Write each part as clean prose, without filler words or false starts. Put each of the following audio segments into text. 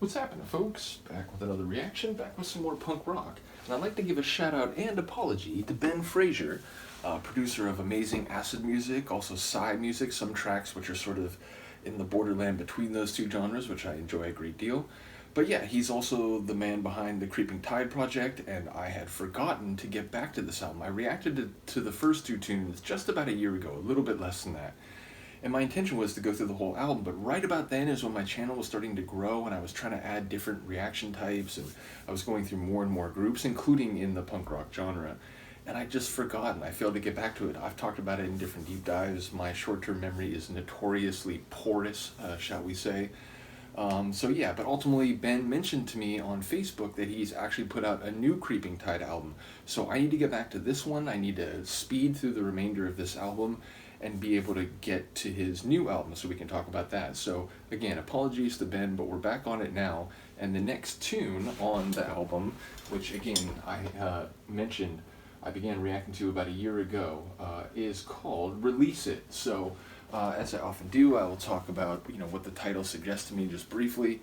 What's happening, folks? Back with another reaction, back with some more punk rock. And I'd like to give a shout out and apology to Ben Fraser, producer of amazing acid music, also side music, some tracks which are sort of in the borderland between those two genres, which I enjoy a great deal. But yeah, he's also the man behind the Creeping Tide project, and I had forgotten to get back to this album. I reacted to the first two tunes just about a year ago, a little bit less than that. And my intention was to go through the whole album, but right about then is when my channel was starting to grow and I was trying to add different reaction types, and I was going through more and more groups, including in the punk rock genre. And I just forgotten. I failed to get back to it. I've talked about it in different deep dives. My short-term memory is notoriously porous, shall we say. So yeah, but ultimately Ben mentioned to me on Facebook that he's actually put out a new Creeping Tide album. So I need to get back to this one. I need to speed through the remainder of this album and be able to get to his new album so we can talk about that. So again, apologies to Ben, but we're back on it now. And the next tune on the album, which again I mentioned I began reacting to about a year ago, is called Release It. So as I often do, I will talk about what the title suggests to me just briefly.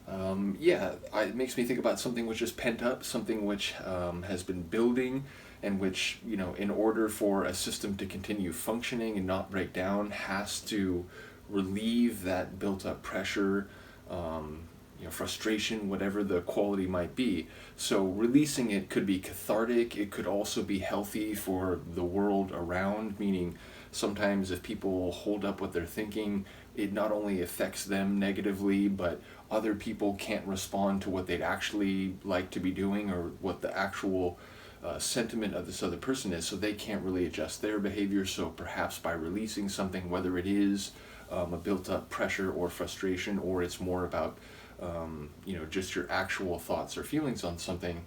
It makes me think about something which is pent up, something which has been building, and which, in order for a system to continue functioning and not break down, has to relieve that built up pressure, frustration, whatever the quality might be. So releasing it could be cathartic. It could also be healthy for the world around, meaning sometimes if people hold up what they're thinking, it not only affects them negatively, but other people can't respond to what they'd actually like to be doing or what the actual sentiment of this other person is, so they can't really adjust their behavior. So perhaps by releasing something, whether it is a built-up pressure or frustration, or it's more about just your actual thoughts or feelings on something,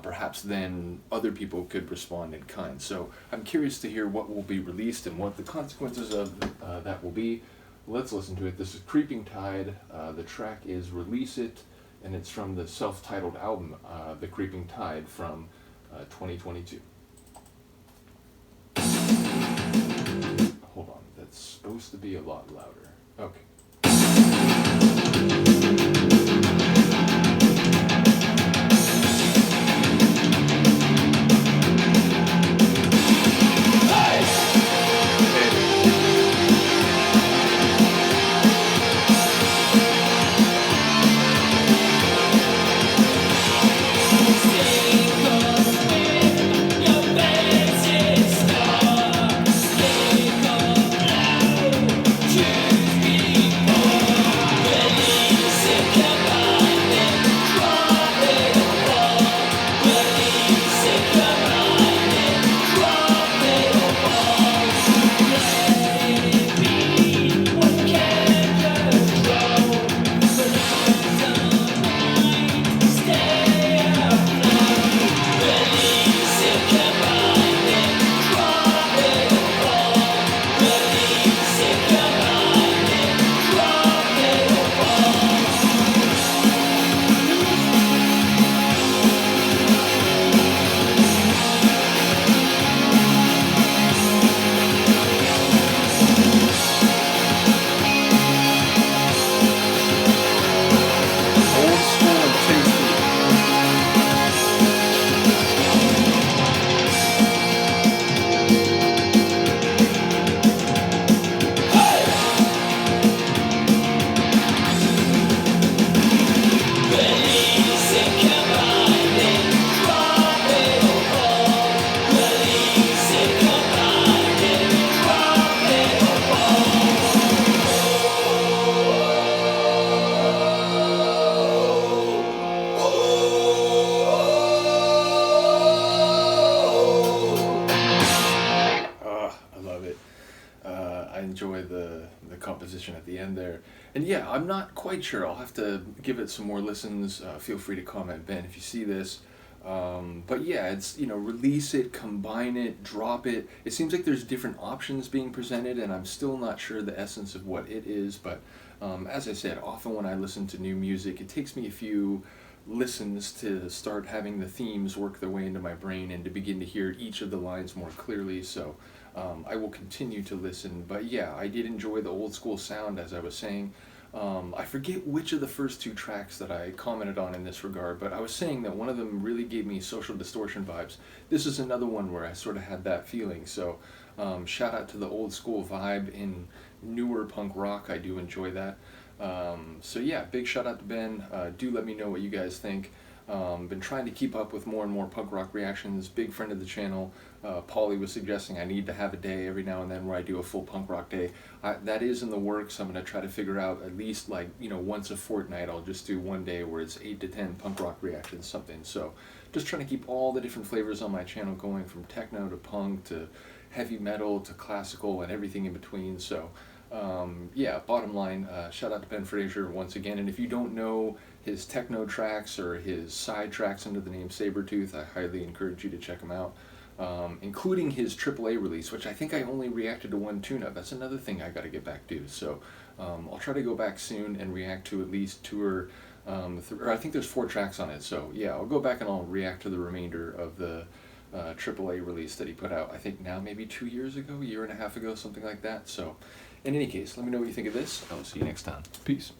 perhaps then other people could respond in kind. So I'm curious to hear what will be released and what the consequences of that will be. Let's listen to it. This is Creeping Tide. The track is Release It, and it's from the self-titled album, The Creeping Tide, from 2022. Hold on, that's supposed to be a lot louder. Okay. I enjoy the composition at the end there. And yeah, I'm not quite sure. I'll have to give it some more listens. Feel free to comment, Ben, if you see this. But yeah, it's, release it, combine it, drop it. It seems like there's different options being presented, and I'm still not sure the essence of what it is. But as I said, often when I listen to new music, it takes me a few listens to start having the themes work their way into my brain and to begin to hear each of the lines more clearly. So I will continue to listen. But yeah, I did enjoy the old school sound, as I was saying. I forget which of the first two tracks that I commented on in this regard, but I was saying that one of them really gave me Social Distortion vibes. This is another one where I sort of had that feeling. So shout out to the old school vibe in newer punk rock. I do enjoy that. So yeah, big shout out to Ben. Do let me know what you guys think. Been trying to keep up with more and more punk rock reactions. Big friend of the channel, Paulie, was suggesting I need to have a day every now and then where I do a full punk rock day. That is in the works. I'm going to try to figure out at least, like, once a fortnight I'll just do one day where it's 8 to 10 punk rock reactions, something. So just trying to keep all the different flavors on my channel going, from techno to punk to heavy metal to classical and everything in between. So yeah, bottom line, shout out to Ben Fraser once again. And if you don't know his techno tracks or his side tracks under the name Sabretooth, I highly encourage you to check him out, including his AAA release, which I think I only reacted to one tune-up. That's another thing I got to get back to. So I'll try to go back soon and react to at least two or I think there's 4 tracks on it. So yeah, I'll go back and I'll react to the remainder of the AAA release that he put out, I think now maybe 2 years ago, a year and a half ago, something like that. So in any case, let me know what you think of this. I'll see you next time. Peace.